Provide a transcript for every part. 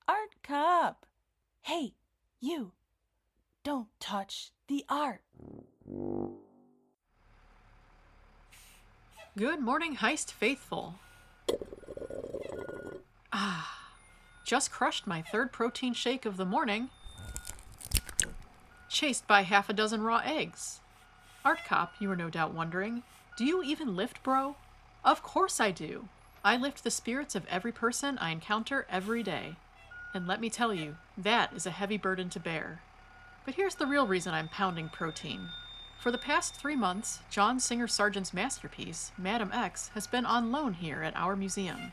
Art Cop! Hey, you! Don't touch the art! Good morning, Heist Faithful. Just crushed my third protein shake of the morning. Chased by half a dozen raw eggs. Art Cop, you are no doubt wondering, do you even lift, bro? Of course I do. I lift the spirits of every person I encounter every day. And let me tell you, that is a heavy burden to bear. But here's the real reason I'm pounding protein. For the past 3 months, John Singer Sargent's masterpiece, Madam X, has been on loan here at our museum.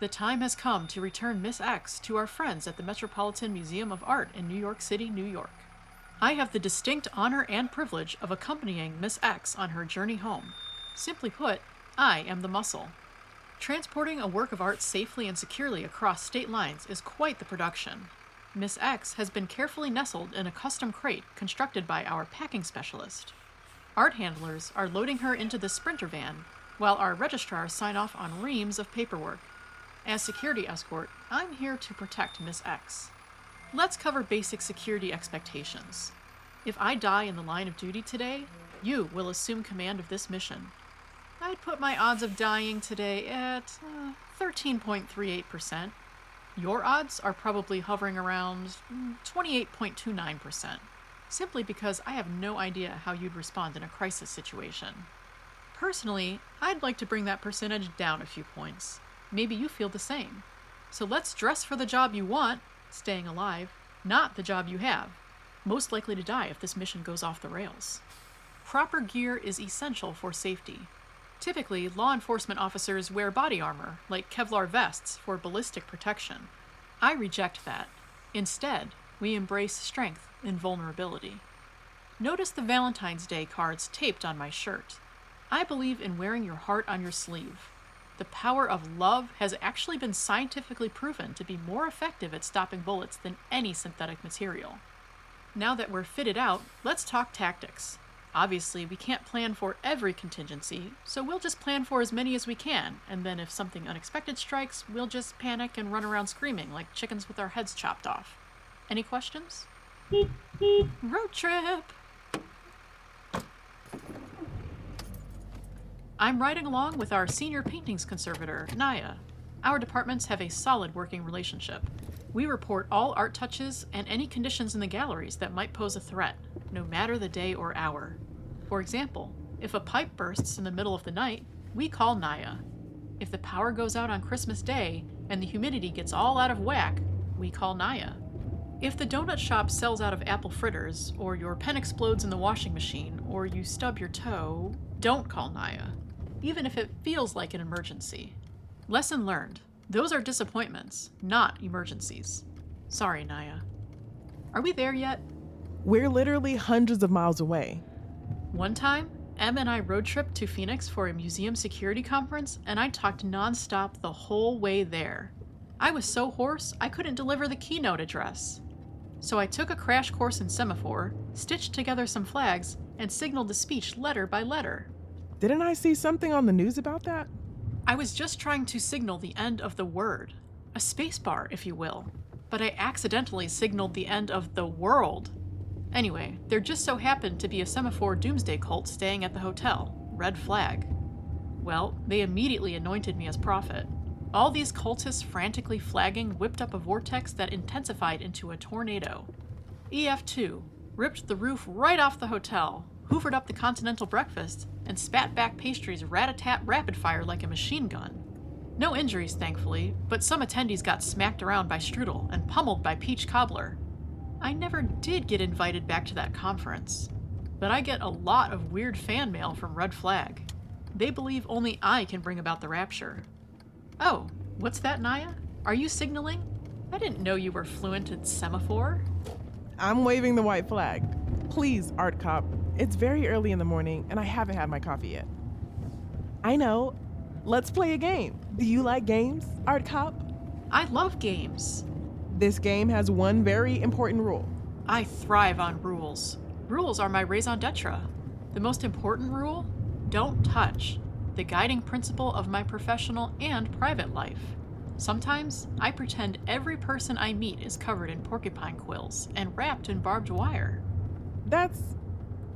The time has come to return Miss X to our friends at the Metropolitan Museum of Art in New York City, New York. I have the distinct honor and privilege of accompanying Miss X on her journey home. Simply put, I am the muscle. Transporting a work of art safely and securely across state lines is quite the production. Miss X has been carefully nestled in a custom crate constructed by our packing specialist. Art handlers are loading her into the Sprinter van, while our registrars sign off on reams of paperwork. As security escort, I'm here to protect Miss X. Let's cover basic security expectations. If I die in the line of duty today, you will assume command of this mission. I'd put my odds of dying today at 13.38%. Your odds are probably hovering around 28.29%, simply because I have no idea how you'd respond in a crisis situation. Personally, I'd like to bring that percentage down a few points. Maybe you feel the same. So let's dress for the job you want, staying alive, not the job you have, most likely to die if this mission goes off the rails. Proper gear is essential for safety. Typically, law enforcement officers wear body armor, like Kevlar vests, for ballistic protection. I reject that. Instead, we embrace strength in vulnerability. Notice the Valentine's Day cards taped on my shirt. I believe in wearing your heart on your sleeve. The power of love has actually been scientifically proven to be more effective at stopping bullets than any synthetic material. Now that we're fitted out, let's talk tactics. Obviously, we can't plan for every contingency, so we'll just plan for as many as we can, and then if something unexpected strikes, we'll just panic and run around screaming like chickens with our heads chopped off. Any questions? Road trip! I'm riding along with our senior paintings conservator, Naya. Our departments have a solid working relationship. We report all art touches and any conditions in the galleries that might pose a threat, no matter the day or hour. For example, if a pipe bursts in the middle of the night, we call Naya. If the power goes out on Christmas Day and the humidity gets all out of whack, we call Naya. If the donut shop sells out of apple fritters, or your pen explodes in the washing machine, or you stub your toe, don't call Naya, even if it feels like an emergency. Lesson learned. Those are disappointments, not emergencies. Sorry, Naya. Are we there yet? We're literally hundreds of miles away. One time, Em and I road tripped to Phoenix for a museum security conference, and I talked nonstop the whole way there. I was so hoarse, I couldn't deliver the keynote address. So I took a crash course in semaphore, stitched together some flags, and signaled the speech letter by letter. Didn't I see something on the news about that? I was just trying to signal the end of the word, a spacebar, if you will, but I accidentally signaled the end of the world. Anyway, there just so happened to be a semaphore doomsday cult staying at the hotel, Red Flag. Well, they immediately anointed me as prophet. All these cultists frantically flagging whipped up a vortex that intensified into a tornado. EF2 ripped the roof right off the hotel, hoovered up the continental breakfast, and spat back pastries rat-a-tat rapid-fire like a machine gun. No injuries, thankfully, but some attendees got smacked around by strudel and pummeled by peach cobbler. I never did get invited back to that conference, but I get a lot of weird fan mail from Red Flag. They believe only I can bring about the rapture. Oh, what's that, Naya? Are you signaling? I didn't know you were fluent in semaphore. I'm waving the white flag. Please, Art Cop. It's very early in the morning, and I haven't had my coffee yet. I know. Let's play a game. Do you like games, Art Cop? I love games. This game has one very important rule. I thrive on rules. Rules are my raison d'etre. The most important rule? Don't touch. The guiding principle of my professional and private life. Sometimes I pretend every person I meet is covered in porcupine quills and wrapped in barbed wire. That's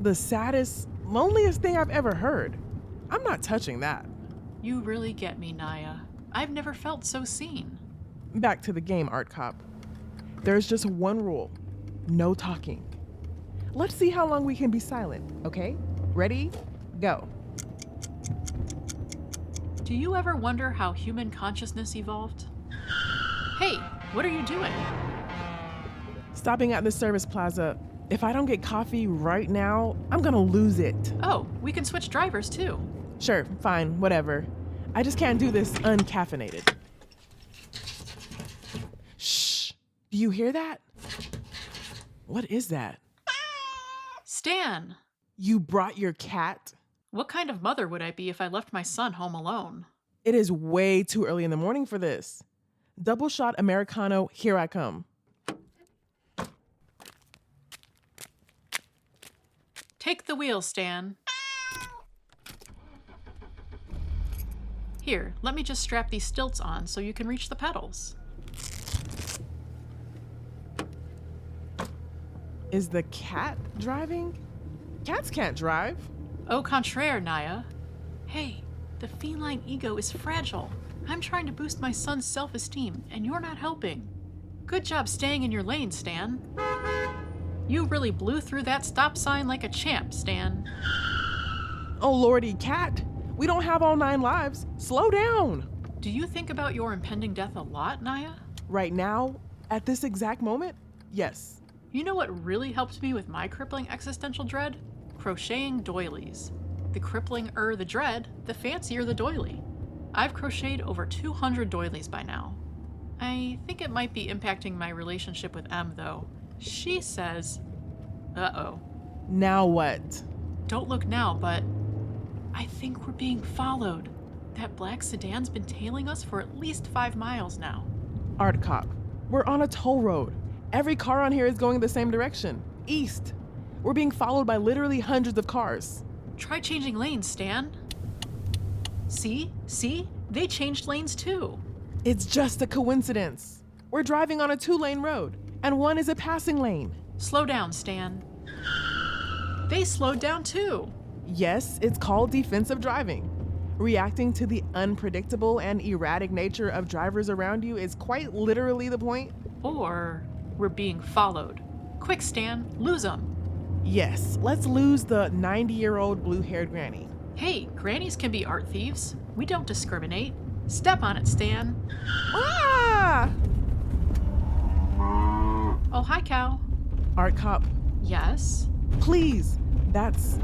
the saddest, loneliest thing I've ever heard. I'm not touching that. You really get me, Naya. I've never felt so seen. Back to the game, Art Cop. There's just one rule. No talking. Let's see how long we can be silent, okay? Ready? Go. Do you ever wonder how human consciousness evolved? Hey, what are you doing? Stopping at the service plaza. If I don't get coffee right now, I'm gonna lose it. Oh, we can switch drivers too. Sure, fine, whatever. I just can't do this uncaffeinated. Shh. Do you hear that? What is that? Stan! You brought your cat? What kind of mother would I be if I left my son home alone? It is way too early in the morning for this. Double shot Americano, here I come. Take the wheel, Stan. Here, let me just strap these stilts on so you can reach the pedals. Is the cat driving? Cats can't drive. Au contraire, Naya. Hey, the feline ego is fragile. I'm trying to boost my son's self-esteem, and you're not helping. Good job staying in your lane, Stan. You really blew through that stop sign like a champ, Stan. Oh lordy, cat. We don't have all 9 lives. Slow down. Do you think about your impending death a lot, Naya? Right now, at this exact moment, yes. You know what really helped me with my crippling existential dread? Crocheting doilies. The cripplinger the dread, the fancier the doily. I've crocheted over 200 doilies by now. I think it might be impacting my relationship with Em, though. She says, uh-oh. Now what? Don't look now, but I think we're being followed. That black sedan's been tailing us for at least 5 miles now. Art Cop, we're on a toll road. Every car on here is going the same direction, east. We're being followed by literally hundreds of cars. Try changing lanes, Stan. See? They changed lanes too. It's just a coincidence. We're driving on a 2-lane road, and one is a passing lane. Slow down, Stan. They slowed down too. Yes, it's called defensive driving. Reacting to the unpredictable and erratic nature of drivers around you is quite literally the point. Or we're being followed. Quick, Stan, lose them. Yes, let's lose the 90-year-old blue-haired granny. Hey, grannies can be art thieves. We don't discriminate. Step on it, Stan. Ah! Oh, hi, cow. Art Cop, Yes? please. That's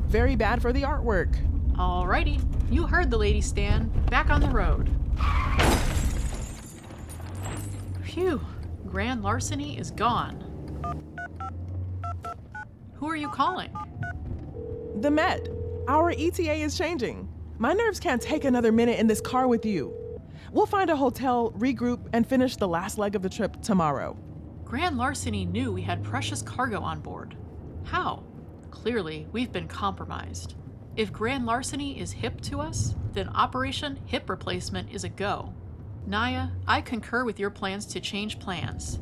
very bad for the artwork. Alrighty. You heard the lady, Stan. Back on the road. Phew. Grand larceny is gone. Who are you calling? The Met. Our ETA is changing. My nerves can't take another minute in this car with you. We'll find a hotel, regroup, and finish the last leg of the trip tomorrow. Grand larceny knew we had precious cargo on board. How? Clearly, we've been compromised. If Grand larceny is hip to us, then Operation Hip Replacement is a go. Naya, I concur with your plans to change plans.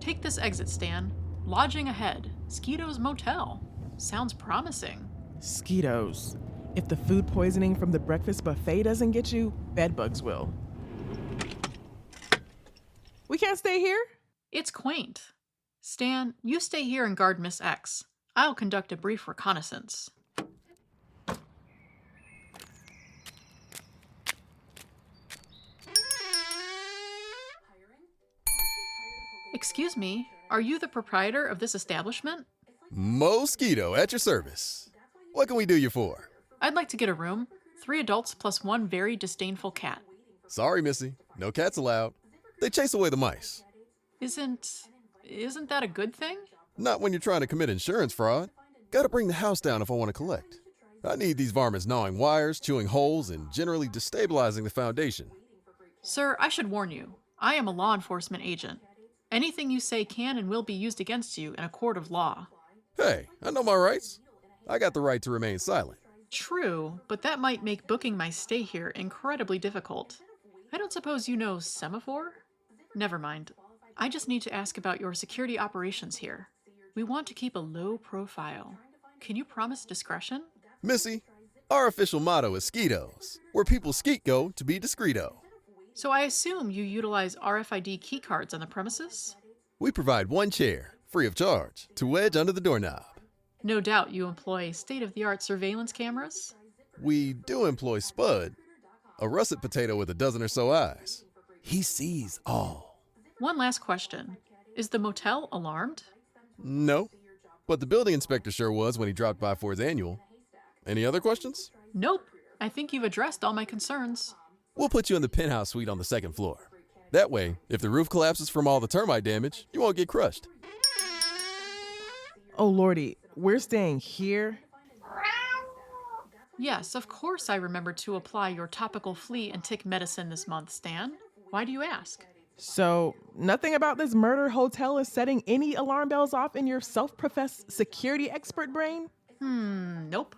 Take this exit, Stan. Lodging ahead. Skeeto's Motel. Sounds promising. Skeetos. If the food poisoning from the breakfast buffet doesn't get you, bedbugs will. We can't stay here? It's quaint. Stan, you stay here and guard Miss X. I'll conduct a brief reconnaissance. Excuse me, are you the proprietor of this establishment? Mosquito at your service. What can we do you for? I'd like to get a room. 3 adults plus 1 very disdainful cat. Sorry, Missy. No cats allowed. They chase away the mice. Isn't that a good thing? Not when you're trying to commit insurance fraud. Gotta bring the house down if I want to collect. I need these varmints gnawing wires, chewing holes, and generally destabilizing the foundation. Sir, I should warn you. I am a law enforcement agent. Anything you say can and will be used against you in a court of law. Hey, I know my rights. I got the right to remain silent. True, but that might make booking my stay here incredibly difficult. I don't suppose you know semaphore? Never mind. I just need to ask about your security operations here. We want to keep a low profile. Can you promise discretion? Missy, our official motto is Skeetos, where people skeet go to be discreto. So I assume you utilize RFID keycards on the premises? We provide one chair, free of charge, to wedge under the doorknob. No doubt you employ state-of-the-art surveillance cameras? We do employ Spud, a russet potato with a dozen or so eyes. He sees all. One last question. Is the motel alarmed? No, but the building inspector sure was when he dropped by for his annual. Any other questions? Nope. I think you've addressed all my concerns. We'll put you in the penthouse suite on the second floor. That way, if the roof collapses from all the termite damage, you won't get crushed. Oh, Lordy, we're staying here? Yes, of course I remembered to apply your topical flea and tick medicine this month, Stan. Why do you ask? So, nothing about this murder hotel is setting any alarm bells off in your self-professed security expert brain? Nope.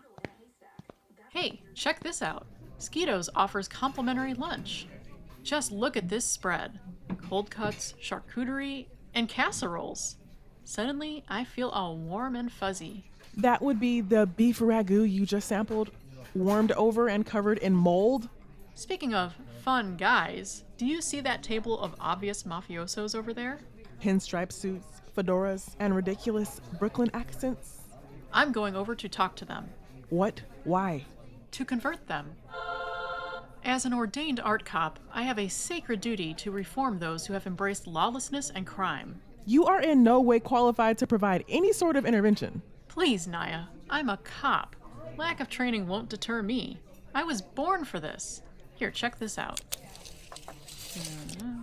Hey, check this out. Skeetos offers complimentary lunch. Just look at this spread. Cold cuts, charcuterie, and casseroles. Suddenly, I feel all warm and fuzzy. That would be the beef ragu you just sampled, warmed over and covered in mold? Speaking of fun guys, do you see that table of obvious mafiosos over there? Pinstripe suits, fedoras, and ridiculous Brooklyn accents? I'm going over to talk to them. What? Why? To convert them. As an ordained art cop, I have a sacred duty to reform those who have embraced lawlessness and crime. You are in no way qualified to provide any sort of intervention. Please, Naya, I'm a cop. Lack of training won't deter me. I was born for this. Here, check this out.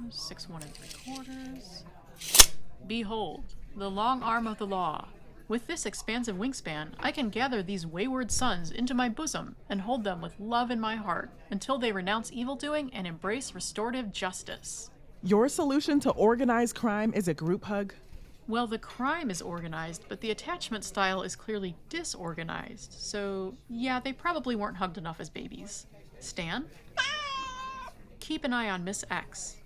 6 1 3/4. Behold, the long arm of the law. With this expansive wingspan, I can gather these wayward sons into my bosom and hold them with love in my heart until they renounce evildoing and embrace restorative justice. Your solution to organized crime is a group hug? Well, the crime is organized, but the attachment style is clearly disorganized. So, yeah, they probably weren't hugged enough as babies. Stan? Keep an eye on Miss X.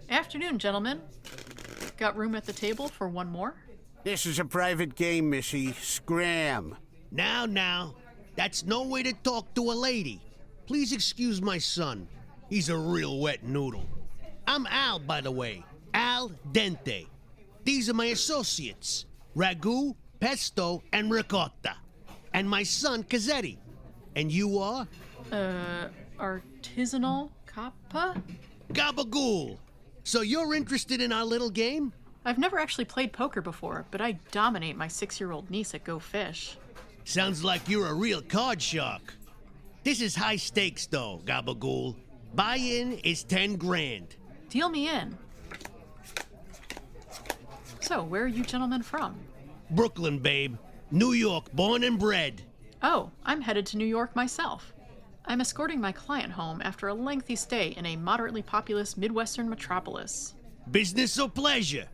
Afternoon, gentlemen. Got room at the table for one more? This is a private game, Missy. Scram. Now, that's no way to talk to a lady. Please excuse my son. He's a real wet noodle. I'm Al, by the way. Al Dente. These are my associates. Ragu, Pesto, and Ricotta. And my son, Cazzetti. And you are? Artisanal Kappa? Gabagool. So you're interested in our little game? I've never actually played poker before, but I dominate my 6-year-old niece at Go Fish. Sounds like you're a real card shark. This is high stakes, though, Gabagool. Buy-in is 10 grand. Deal me in. So, where are you gentlemen from? Brooklyn, babe. New York, born and bred. Oh, I'm headed to New York myself. I'm escorting my client home after a lengthy stay in a moderately populous Midwestern metropolis. Business or pleasure?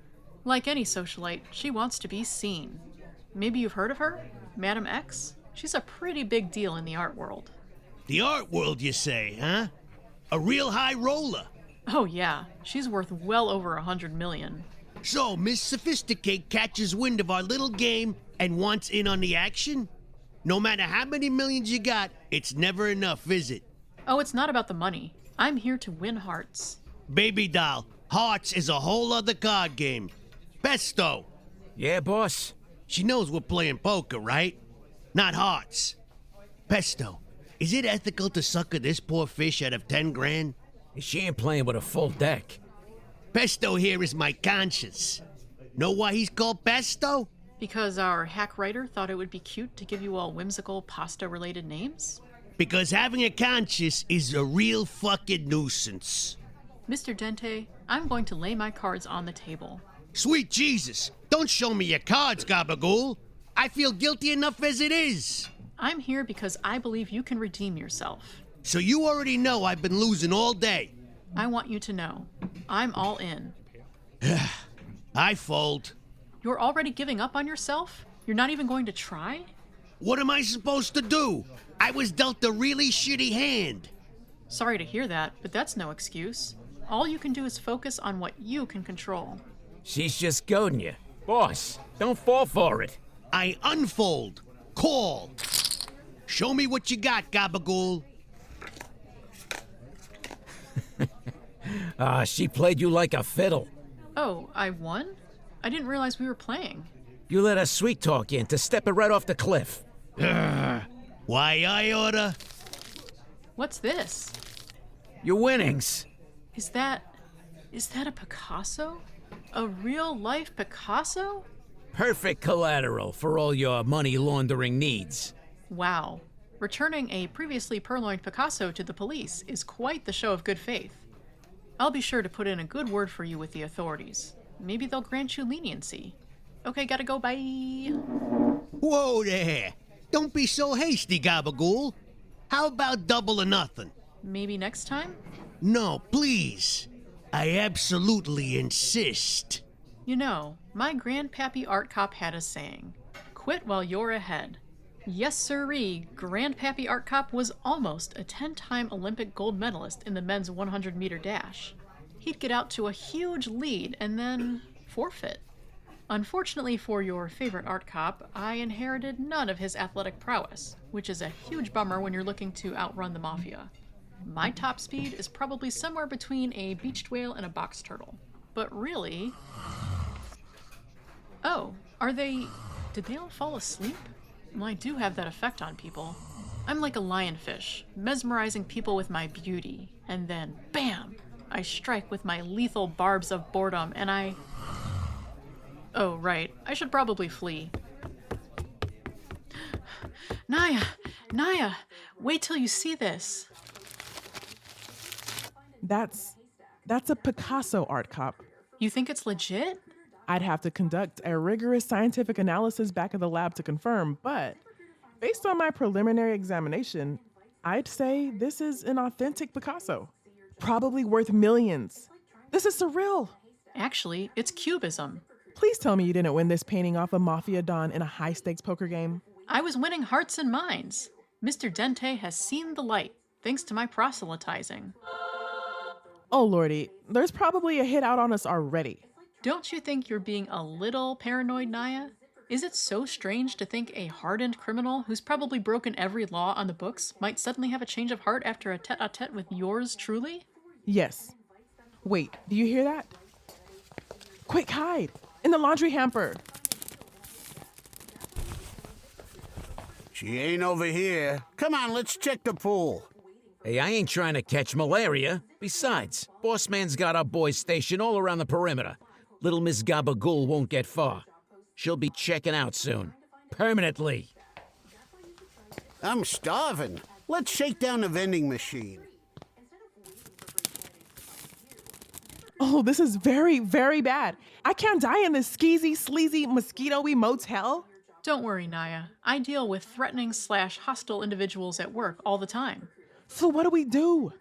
Like any socialite, she wants to be seen. Maybe you've heard of her? Madam X? She's a pretty big deal in the art world. The art world, you say, huh? A real high roller. Oh yeah, she's worth well over 100 million. So, Miss Sophisticate catches wind of our little game and wants in on the action? No matter how many millions you got, it's never enough, is it? Oh, it's not about the money. I'm here to win hearts. Baby doll, hearts is a whole other card game. Pesto. Yeah, boss? She knows we're playing poker, right? Not hearts. Pesto, is it ethical to sucker this poor fish out of 10 grand? She ain't playing with a full deck. Pesto here is my conscience. Know why he's called Pesto? Because our hack writer thought it would be cute to give you all whimsical pasta-related names? Because having a conscience is a real fucking nuisance. Mr. Dente, I'm going to lay my cards on the table. Sweet Jesus, don't show me your cards, Gabagool. I feel guilty enough as it is. I'm here because I believe you can redeem yourself. So you already know I've been losing all day. I want you to know. I'm all in. I fold. You're already giving up on yourself? You're not even going to try? What am I supposed to do? I was dealt a really shitty hand. Sorry to hear that, but that's no excuse. All you can do is focus on what you can control. She's just goading you. Boss, don't fall for it. I unfold. Call. Show me what you got, Gabagool. She played you like a fiddle. Oh, I won? I didn't realize we were playing. You let her sweet talk you into stepping right off the cliff. Why, I oughta... What's this? Your winnings. Is that a Picasso? A real-life Picasso? Perfect collateral for all your money laundering needs. Wow. Returning a previously purloined Picasso to the police is quite the show of good faith. I'll be sure to put in a good word for you with the authorities. Maybe they'll grant you leniency. Okay, gotta go, bye. Whoa there. Don't be so hasty, Gabagool. How about double or nothing? Maybe next time? No, please. I absolutely insist. You know, my grandpappy art cop had a saying, quit while you're ahead. Yes sirree, grandpappy art cop was almost a 10-time Olympic gold medalist in the men's 100-meter dash. He'd get out to a huge lead and then forfeit. Unfortunately for your favorite art cop, I inherited none of his athletic prowess, which is a huge bummer when you're looking to outrun the mafia. My top speed is probably somewhere between a beached whale and a box turtle. But really... Oh, did they all fall asleep? Well, I do have that effect on people. I'm like a lionfish, mesmerizing people with my beauty, and then, bam! I strike with my lethal barbs of boredom, and I... Oh, right. I should probably flee. Naya! Wait till you see this. That's a Picasso, art cop. You think it's legit? I'd have to conduct a rigorous scientific analysis back at the lab to confirm, but based on my preliminary examination, I'd say this is an authentic Picasso. Probably worth millions. This is surreal. Actually, it's cubism. Please tell me you didn't win this painting off a mafia don in a high-stakes poker game. I was winning hearts and minds. Mr. Dente has seen the light, thanks to my proselytizing. Oh lordy, there's probably a hit out on us already. Don't you think you're being a little paranoid, Naya? Is it so strange to think a hardened criminal who's probably broken every law on the books might suddenly have a change of heart after a tete-a-tete with yours truly? Yes. Wait, do you hear that? Quick, hide! In the laundry hamper! She ain't over here. Come on, let's check the pool. Hey, I ain't trying to catch malaria. Besides, boss man's got our boys stationed all around the perimeter. Little Miss Gabagool won't get far. She'll be checking out soon. Permanently. I'm starving. Let's shake down the vending machine. Oh, this is very, very bad. I can't die in this skeezy, sleazy, mosquito-y motel. Don't worry, Naya. I deal with threatening/hostile individuals at work all the time. So what do we do?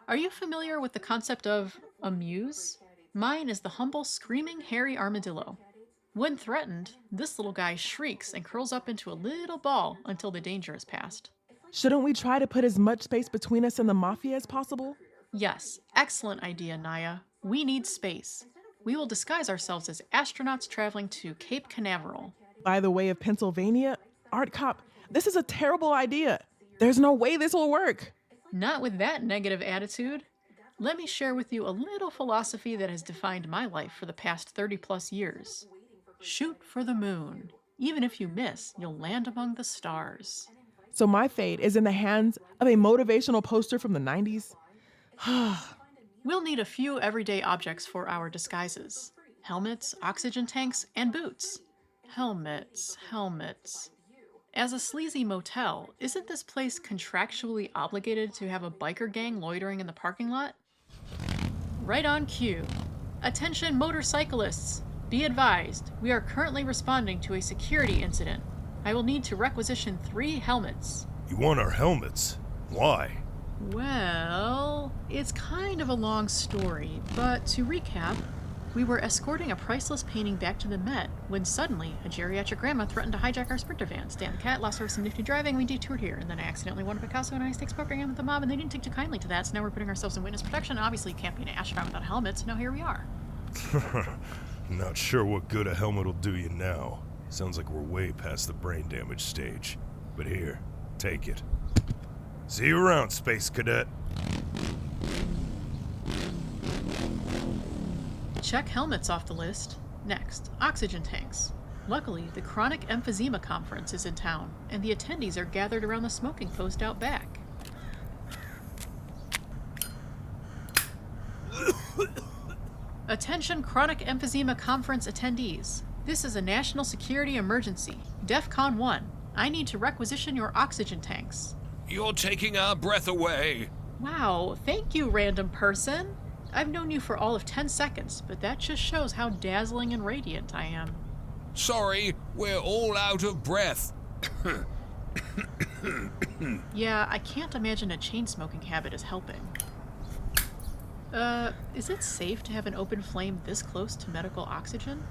Are you familiar with the concept of a muse? Mine is the humble, screaming, hairy armadillo. When threatened, this little guy shrieks and curls up into a little ball until the danger is past. Shouldn't we try to put as much space between us and the mafia as possible? Yes, excellent idea, Naya. We need space. We will disguise ourselves as astronauts traveling to Cape Canaveral. By the way of Pennsylvania, art cop, this is a terrible idea. There's no way this will work. Not with that negative attitude. Let me share with you a little philosophy that has defined my life for the past 30 plus years. Shoot for the moon. Even if you miss, you'll land among the stars. So my fate is in the hands of a motivational poster from the 90s? We'll need a few everyday objects for our disguises. Helmets, oxygen tanks, and boots. Helmets. As a sleazy motel, isn't this place contractually obligated to have a biker gang loitering in the parking lot? Right on cue. Attention motorcyclists! Be advised, we are currently responding to a security incident. I will need to requisition 3 helmets. You want our helmets? Why? Well, it's kind of a long story, but to recap, We were escorting a priceless painting back to the Met when suddenly a geriatric grandma threatened to hijack our Sprinter van. Stan the cat lost her with some nifty driving, we detoured here, and then I accidentally won a Picasso and I stakes program with the mob, and they didn't take too kindly to that, so now we're putting ourselves in witness protection. Obviously, you can't be an astronaut without helmets, so now here we are. Not sure what good a helmet will do you now. Sounds like we're way past the brain damage stage. But here, take it. See you around, Space Cadet. Check helmets off the list. Next, oxygen tanks. Luckily, the Chronic Emphysema Conference is in town, and the attendees are gathered around the smoking post out back. Attention Chronic Emphysema Conference attendees. This is a national security emergency. DEFCON 1. I need to requisition your oxygen tanks. You're taking our breath away. Wow, thank you, random person. I've known you for all of 10 seconds, but that just shows how dazzling and radiant I am. Sorry, we're all out of breath. Yeah, I can't imagine a chain-smoking habit is helping. Is it safe to have an open flame this close to medical oxygen?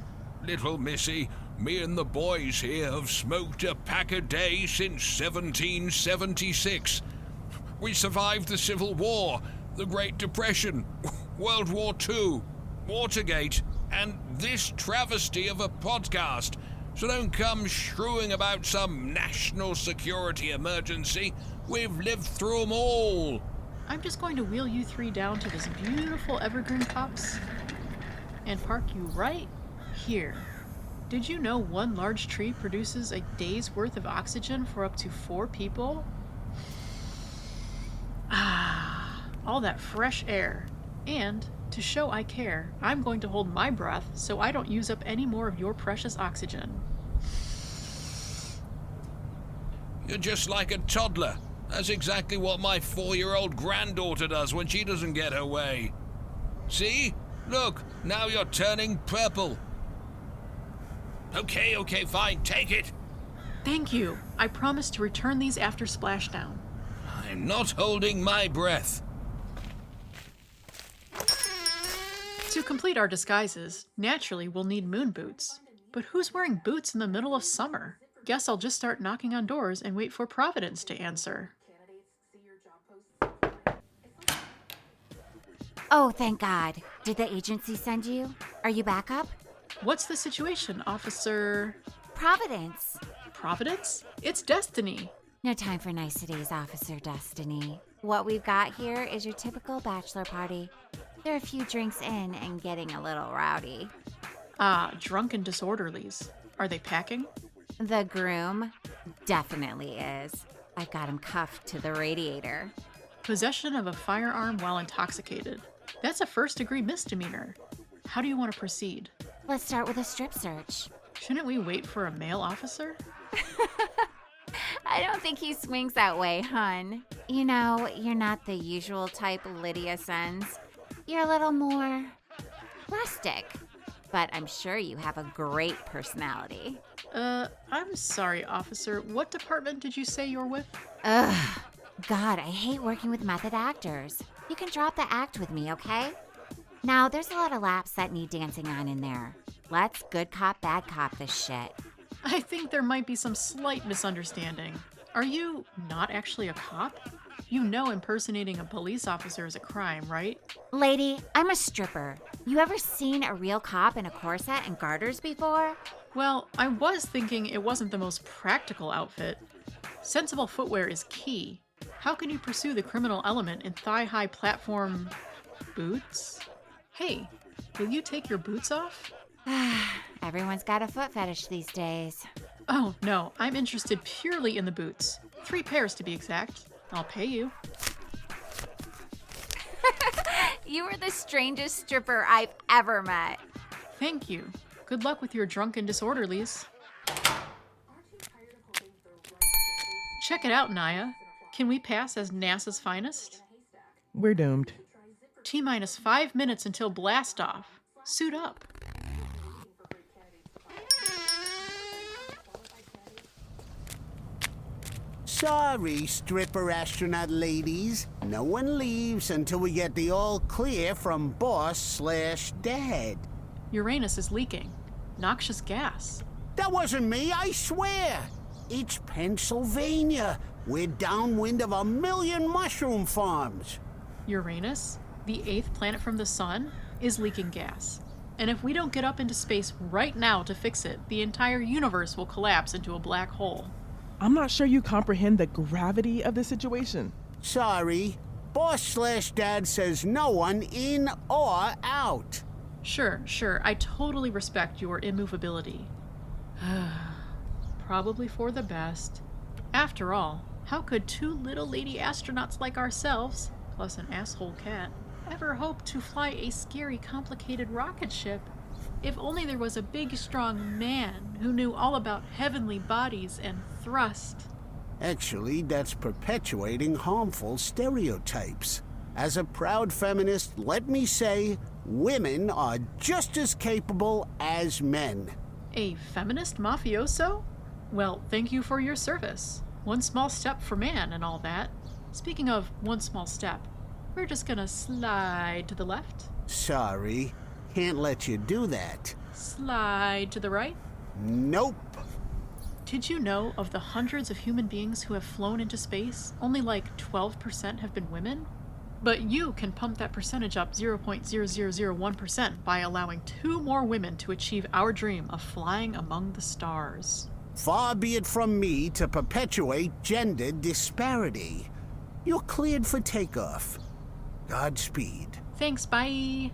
Little missy, me and the boys here have smoked a pack a day since 1776. We survived the Civil War, the Great Depression, World War II, Watergate, and this travesty of a podcast. So don't come shrewing about some national security emergency. We've lived through them all. I'm just going to wheel you three down to this beautiful evergreen copse and park you right here. Did you know one large tree produces a day's worth of oxygen for up to 4 people? Ah, all that fresh air. And to show I care, I'm going to hold my breath so I don't use up any more of your precious oxygen. You're just like a toddler. That's exactly what my 4-year-old granddaughter does when she doesn't get her way. See? Look, now you're turning purple. Okay, fine, take it. Thank you. I promise to return these after splashdown. I'm not holding my breath. To complete our disguises, naturally we'll need moon boots. But who's wearing boots in the middle of summer? Guess I'll just start knocking on doors and wait for Providence to answer. Oh, thank God. Did the agency send you? Are you back up? What's the situation, Officer... Providence. Providence? It's Destiny. No time for niceties, Officer Destiny. What we've got here is your typical bachelor party. There are a few drinks in and getting a little rowdy. Ah, drunken disorderlies. Are they packing? The groom definitely is. I've got him cuffed to the radiator. Possession of a firearm while intoxicated. That's a first-degree misdemeanor. How do you want to proceed? Let's start with a strip search. Shouldn't we wait for a male officer? I don't think he swings that way, hun. You know, you're not the usual type Lydia sends. You're a little more rustic. But I'm sure you have a great personality. I'm sorry, officer. What department did you say you're with? Ugh. God, I hate working with method actors. You can drop the act with me, okay? Now, there's a lot of laps that need dancing on in there. Let's good cop, bad cop this shit. I think there might be some slight misunderstanding. Are you not actually a cop? You know impersonating a police officer is a crime, right? Lady, I'm a stripper. You ever seen a real cop in a corset and garters before? Well, I was thinking it wasn't the most practical outfit. Sensible footwear is key. How can you pursue the criminal element in thigh-high platform boots? Hey, will you take your boots off? Everyone's got a foot fetish these days. Oh, no, I'm interested purely in the boots. 3 pairs to be exact. I'll pay you. You are the strangest stripper I've ever met. Thank you. Good luck with your drunken disorderlies. Check it out, Naya. Can we pass as NASA's finest? We're doomed. T-minus 5 minutes until blast off. Suit up. Sorry, stripper astronaut ladies. No one leaves until we get the all clear from boss/dad. Uranus is leaking. Noxious gas. That wasn't me, I swear. It's Pennsylvania. We're downwind of 1,000,000 mushroom farms. Uranus, the 8th planet from the sun, is leaking gas. And if we don't get up into space right now to fix it, the entire universe will collapse into a black hole. I'm not sure you comprehend the gravity of the situation. Sorry. Boss/dad says no one in or out. Sure. I totally respect your immovability. Probably for the best. After all, how could 2 little lady astronauts like ourselves, plus an asshole cat, ever hope to fly a scary, complicated rocket ship? If only there was a big, strong man who knew all about heavenly bodies and thrust. Actually, that's perpetuating harmful stereotypes. As a proud feminist, let me say, women are just as capable as men. A feminist mafioso? Well, thank you for your service. One small step for man and all that. Speaking of one small step, we're just gonna slide to the left. Sorry, can't let you do that. Slide to the right. Nope. Did you know of the hundreds of human beings who have flown into space, only like 12% have been women? But you can pump that percentage up 0.0001% by allowing 2 more women to achieve our dream of flying among the stars. Far be it from me to perpetuate gender disparity. You're cleared for takeoff. Godspeed. Thanks, bye.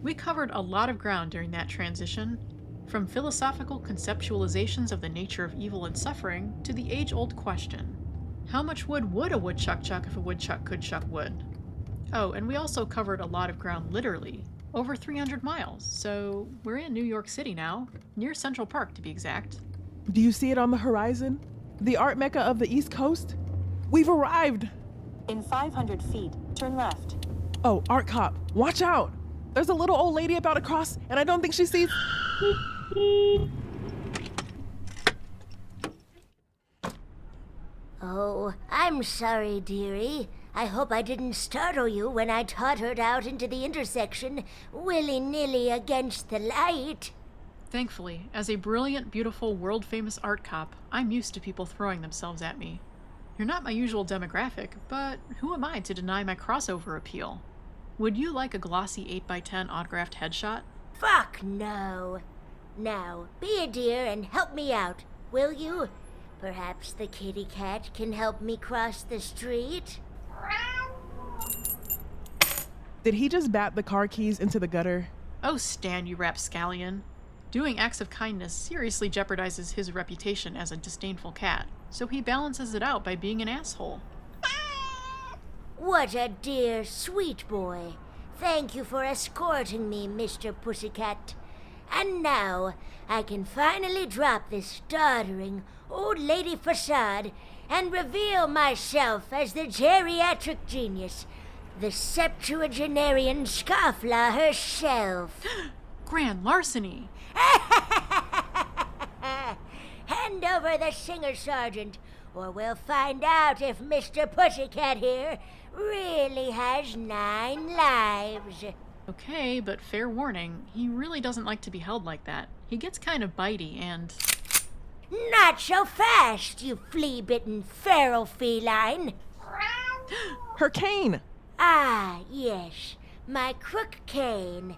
We covered a lot of ground during that transition, from philosophical conceptualizations of the nature of evil and suffering to the age-old question, how much wood would a woodchuck chuck if a woodchuck could chuck wood? Oh, and we also covered a lot of ground literally, over 300 miles, so we're in New York City now, near Central Park to be exact. Do you see it on the horizon? The art mecca of the East Coast? We've arrived! In 500 feet, turn left. Oh, Art Cop, watch out! There's a little old lady about to cross, and I don't think she sees... Oh, I'm sorry, dearie. I hope I didn't startle you when I tottered out into the intersection, willy-nilly against the light. Thankfully, as a brilliant, beautiful, world-famous art cop, I'm used to people throwing themselves at me. You're not my usual demographic, but who am I to deny my crossover appeal? Would you like a glossy 8x10 autographed headshot? Fuck no. Now, be a dear and help me out, will you? Perhaps the kitty cat can help me cross the street? Did he just bat the car keys into the gutter? Oh, Stan, you rapscallion. Doing acts of kindness seriously jeopardizes his reputation as a disdainful cat, so he balances it out by being an asshole. What a dear, sweet boy. Thank you for escorting me, Mr. Pussycat. And now, I can finally drop this stuttering old lady facade and reveal myself as the geriatric genius, the septuagenarian scofflaw herself. Gran larceny! Hand over the singer sergeant, or we'll find out if Mr. Pussycat here really has 9 lives. Okay, but fair warning, he really doesn't like to be held like that. He gets kind of bitey and... Not so fast, you flea-bitten feral feline. Her cane! Ah, yes, my crook cane.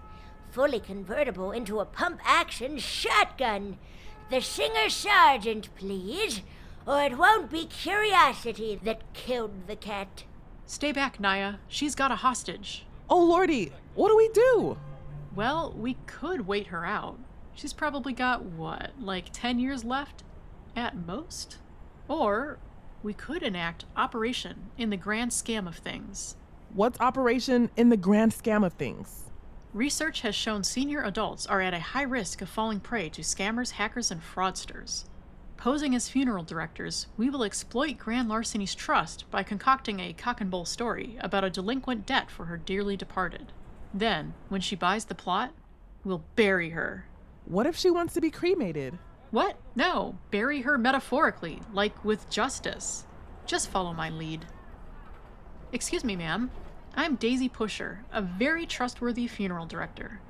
Fully convertible into a pump-action shotgun. The singer sergeant, please, or it won't be curiosity that killed the cat. Stay back, Naya. She's got a hostage. Oh, lordy, what do we do? Well, we could wait her out. She's probably got, what, like 10 years left? At most? Or we could enact Operation in the grand scam of things. What's Operation in the grand scam of things? Research has shown senior adults are at a high risk of falling prey to scammers, hackers, and fraudsters. Posing as funeral directors, we will exploit Gran Larceny's trust by concocting a cock-and-bull story about a delinquent debt for her dearly departed. Then, when she buys the plot, we'll bury her. What if she wants to be cremated? What? No, bury her metaphorically, like with justice. Just follow my lead. Excuse me, ma'am. I'm Daisy Pusher, a very trustworthy funeral director.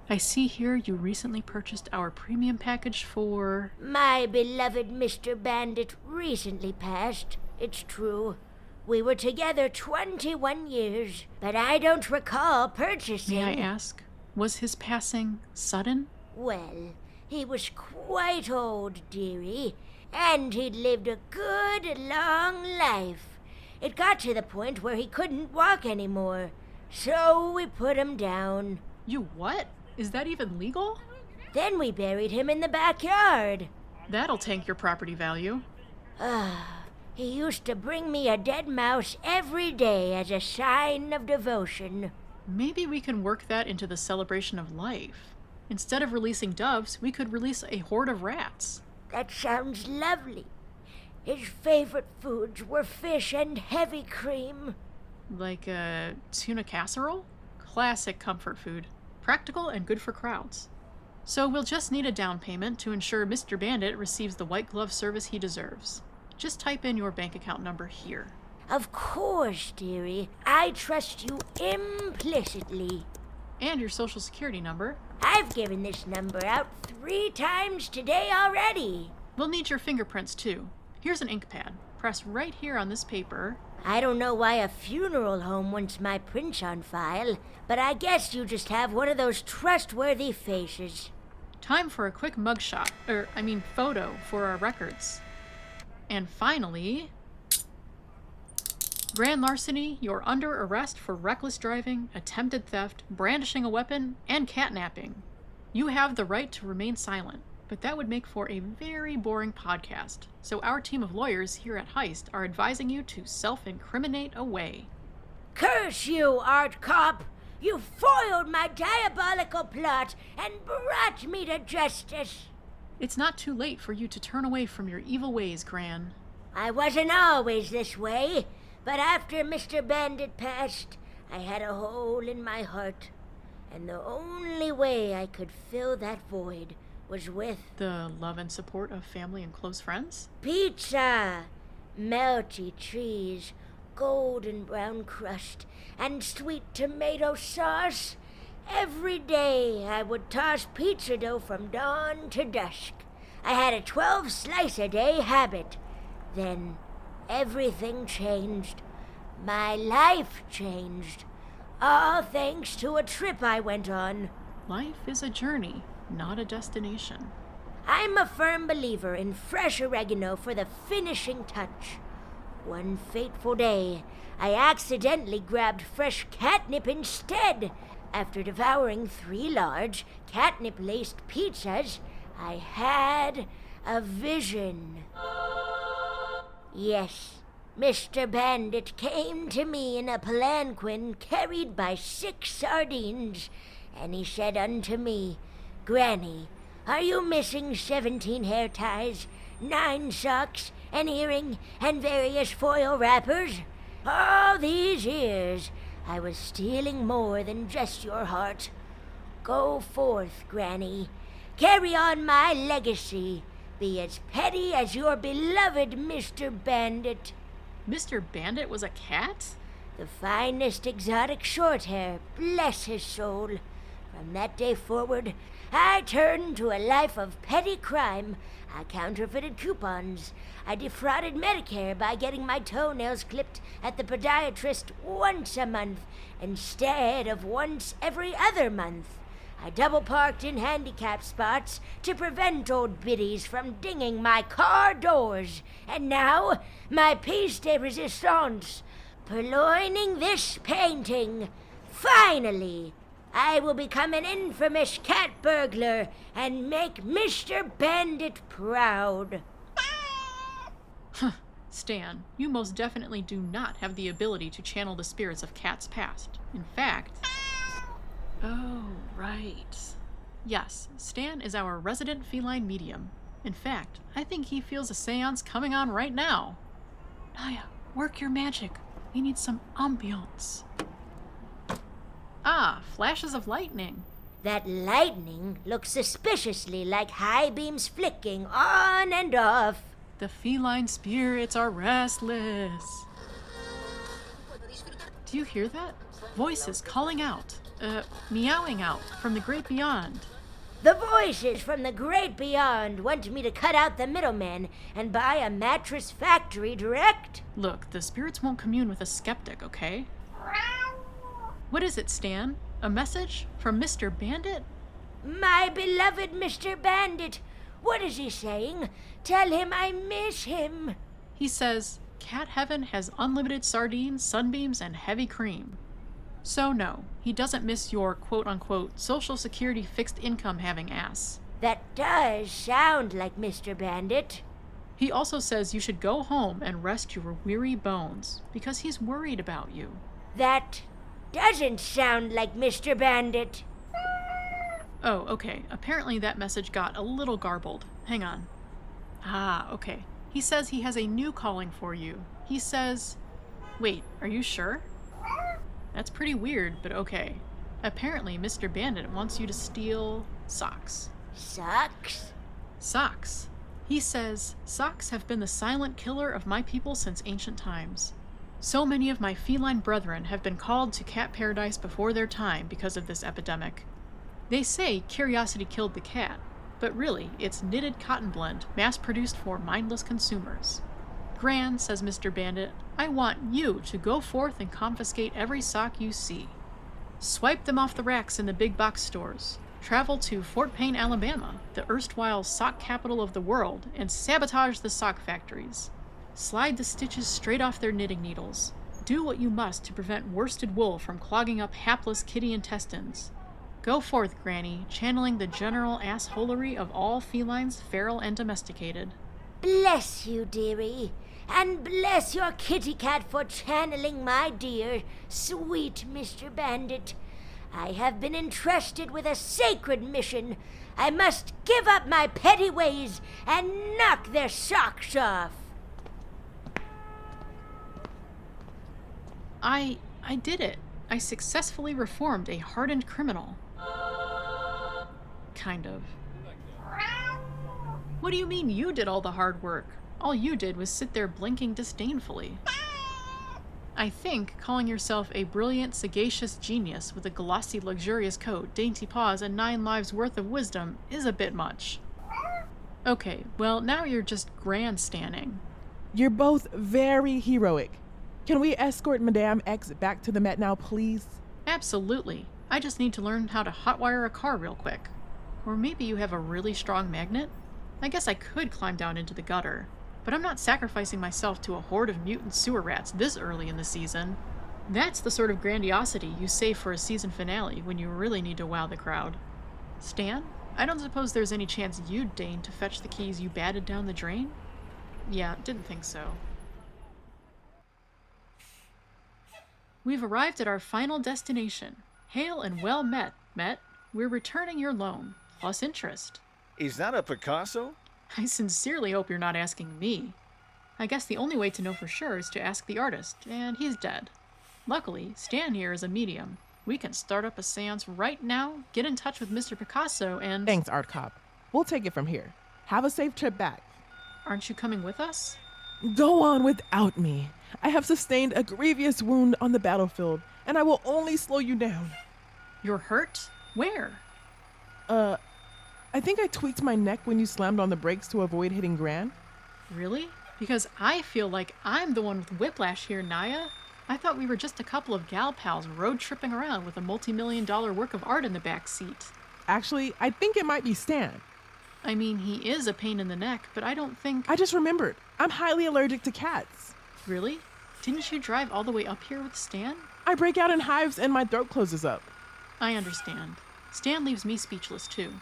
I see here you recently purchased our premium package for... My beloved Mr. Bandit recently passed, it's true. We were together 21 years, but I don't recall purchasing... May I ask, was his passing sudden? Well, he was quite old, dearie, and he'd lived a good, long life. It got to the point where he couldn't walk anymore, so we put him down. You what? Is that even legal? Then we buried him in the backyard. That'll tank your property value. He used to bring me a dead mouse every day as a sign of devotion. Maybe we can work that into the celebration of life. Instead of releasing doves, we could release a horde of rats. That sounds lovely. His favorite foods were fish and heavy cream. Like a tuna casserole? Classic comfort food. Practical and good for crowds. So we'll just need a down payment to ensure Mr. Bandit receives the white glove service he deserves. Just type in your bank account number here. Of course, dearie. I trust you implicitly. And your social security number. I've given this number out 3 times today already. We'll need your fingerprints too. Here's an ink pad. Press right here on this paper. I don't know why a funeral home wants my prints on file, but I guess you just have one of those trustworthy faces. Time for a quick mugshot, photo for our records. And finally, grand larceny, you're under arrest for reckless driving, attempted theft, brandishing a weapon, and catnapping. You have the right to remain silent, but that would make for a very boring podcast. So our team of lawyers here at Heist are advising you to self-incriminate away. Curse you, Art Cop! You foiled my diabolical plot and brought me to justice! It's not too late for you to turn away from your evil ways, Gran. I wasn't always this way, but after Mr. Bandit passed, I had a hole in my heart. And the only way I could fill that void was with... the love and support of family and close friends? Pizza! Melty cheese, golden brown crust, and sweet tomato sauce. Every day I would toss pizza dough from dawn to dusk. I had a 12-slice-a-day habit. Then everything changed. My life changed. All thanks to a trip I went on. Life is a journey, not a destination. I'm a firm believer in fresh oregano for the finishing touch. One fateful day, I accidentally grabbed fresh catnip instead. After devouring 3 large, catnip-laced pizzas, I had a vision. Yes, Mr. Bandit came to me in a palanquin carried by 6 sardines, and he said unto me, Granny, are you missing 17 hair ties, 9 socks, an earring, and various foil wrappers? All these years, I was stealing more than just your heart. Go forth, Granny. Carry on my legacy. Be as petty as your beloved Mr. Bandit. Mr. Bandit was a cat? The finest exotic short hair, bless his soul. From that day forward, I turned to a life of petty crime. I counterfeited coupons. I defrauded Medicare by getting my toenails clipped at the podiatrist once a month instead of once every other month. I double parked in handicap spots to prevent old biddies from dinging my car doors. And now, my piece de resistance, purloining this painting. Finally, I will become an infamous cat burglar and make Mr. Bandit proud. Stan, you most definitely do not have the ability to channel the spirits of cats past. In fact... Oh, right. Yes, Stan is our resident feline medium. In fact, I think he feels a seance coming on right now. Naya, work your magic. We need some ambiance. Ah, flashes of lightning. That lightning looks suspiciously like high beams flicking on and off. The feline spirits are restless. Do you hear that? Voices calling out, meowing out from the great beyond. The voices from the great beyond want me to cut out the middleman and buy a mattress factory direct. Look, the spirits won't commune with a skeptic, okay? What is it, Stan? A message from Mr. Bandit? My beloved Mr. Bandit, what is he saying? Tell him I miss him. He says, Cat Heaven has unlimited sardines, sunbeams, and heavy cream. So no, he doesn't miss your quote-unquote Social Security fixed income having ass. That does sound like Mr. Bandit. He also says you should go home and rest your weary bones, because he's worried about you. That doesn't sound like Mr. Bandit. Oh, okay. Apparently that message got a little garbled. Hang on. Ah, okay. He says he has a new calling for you. He says... Wait, are you sure? That's pretty weird, but okay. Apparently Mr. Bandit wants you to steal socks. Socks? Socks. He says, socks have been the silent killer of my people since ancient times. So many of my feline brethren have been called to cat paradise before their time because of this epidemic. They say curiosity killed the cat, but really it's knitted cotton blend mass-produced for mindless consumers. Gran, says Mr. Bandit, I want you to go forth and confiscate every sock you see. Swipe them off the racks in the big box stores. Travel to Fort Payne, Alabama, the erstwhile sock capital of the world, and sabotage the sock factories. Slide the stitches straight off their knitting needles. Do what you must to prevent worsted wool from clogging up hapless kitty intestines. Go forth, Granny, channeling the general assholery of all felines, feral and domesticated. Bless you, dearie. And bless your kitty cat for channeling my dear, sweet Mr. Bandit. I have been entrusted with a sacred mission. I must give up my petty ways and knock their socks off. I did it. I successfully reformed a hardened criminal. Kind of. What do you mean you did all the hard work? All you did was sit there blinking disdainfully. I think calling yourself a brilliant, sagacious genius with a glossy, luxurious coat, dainty paws, and 9 lives worth of wisdom is a bit much. Okay, well, now you're just grandstanding. You're both very heroic. Can we escort Madame X back to the Met now, please? Absolutely. I just need to learn how to hotwire a car real quick. Or maybe you have a really strong magnet? I guess I could climb down into the gutter. But I'm not sacrificing myself to a horde of mutant sewer rats this early in the season. That's the sort of grandiosity you save for a season finale when you really need to wow the crowd. Stan, I don't suppose there's any chance you'd deign to fetch the keys you batted down the drain? Yeah, didn't think so. We've arrived at our final destination. Hail and well met, Met. We're returning your loan, plus interest. Is that a Picasso? I sincerely hope you're not asking me. I guess the only way to know for sure is to ask the artist, and he's dead. Luckily, Stan here is a medium. We can start up a seance right now, get in touch with Mr. Picasso, and... Thanks, Art Cop. We'll take it from here. Have a safe trip back. Aren't you coming with us? Go on without me. I have sustained a grievous wound on the battlefield, and I will only slow you down. You're hurt? Where? I think I tweaked my neck when you slammed on the brakes to avoid hitting Gran. Really? Because I feel like I'm the one with whiplash here, Naya. I thought we were just a couple of gal pals road tripping around with a multi-million-dollar work of art in the back seat. Actually, I think it might be Stan. I mean, he is a pain in the neck, but I don't think... I just remembered. I'm highly allergic to cats. Really? Didn't you drive all the way up here with Stan? I break out in hives and my throat closes up. I understand. Stan leaves me speechless, too.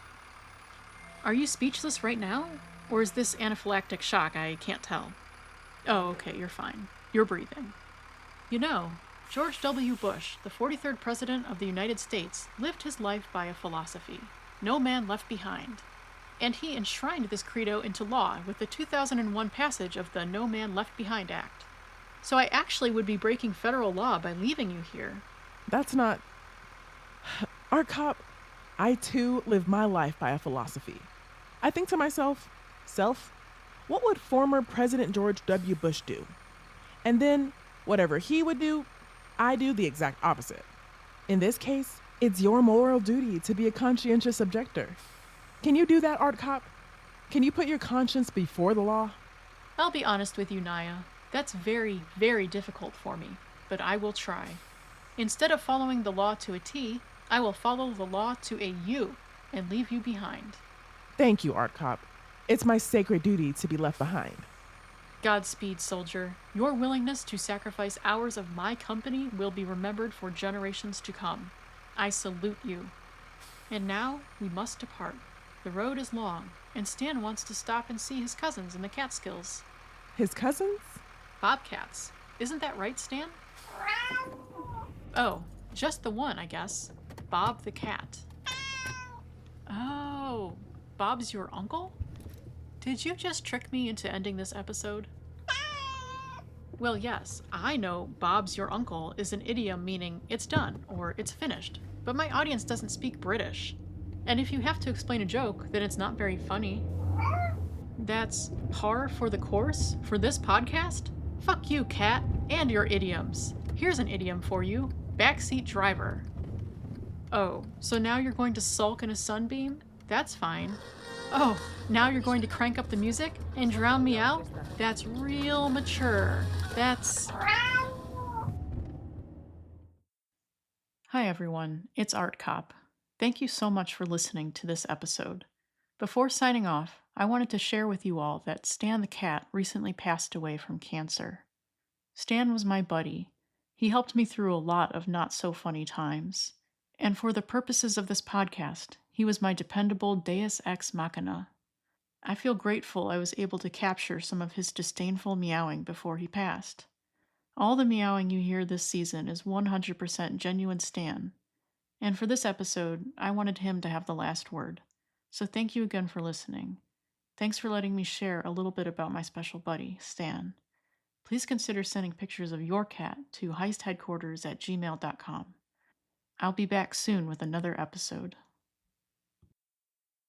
Are you speechless right now? Or is this anaphylactic shock? I can't tell. Oh, okay, you're fine. You're breathing. You know, George W. Bush, the 43rd President of the United States, lived his life by a philosophy. No man left behind. And he enshrined this credo into law with the 2001 passage of the No Man Left Behind Act. So I actually would be breaking federal law by leaving you here. That's not... Art Cop, I too live my life by a philosophy. I think to myself, self, what would former President George W. Bush do? And then, whatever he would do, I do the exact opposite. In this case, it's your moral duty to be a conscientious objector. Can you do that, Art Cop? Can you put your conscience before the law? I'll be honest with you, Naya. That's very, very difficult for me, but I will try. Instead of following the law to a T, I will follow the law to a U and leave you behind. Thank you, Art Cop. It's my sacred duty to be left behind. Godspeed, soldier. Your willingness to sacrifice hours of my company will be remembered for generations to come. I salute you. And now we must depart. The road is long, and Stan wants to stop and see his cousins in the Catskills. His cousins? Bobcats. Isn't that right, Stan? Oh, just the one, I guess. Bob the cat. Oh, Bob's your uncle? Did you just trick me into ending this episode? Well, yes, I know Bob's your uncle is an idiom meaning it's done or it's finished, but my audience doesn't speak British. And if you have to explain a joke, then it's not very funny. That's par for the course for this podcast? Fuck you, cat, and your idioms. Here's an idiom for you. Backseat driver. Oh, so now you're going to sulk in a sunbeam? That's fine. Oh, now you're going to crank up the music and drown me out? That's real mature. That's... Hi everyone, it's Art Cop. Thank you so much for listening to this episode. Before signing off, I wanted to share with you all that Stan the cat recently passed away from cancer. Stan was my buddy. He helped me through a lot of not so funny times. And for the purposes of this podcast, he was my dependable deus ex machina. I feel grateful I was able to capture some of his disdainful meowing before he passed. All the meowing you hear this season is 100% genuine Stan. And for this episode, I wanted him to have the last word. So thank you again for listening. Thanks for letting me share a little bit about my special buddy, Stan. Please consider sending pictures of your cat to heistheadquarters@gmail.com. I'll be back soon with another episode.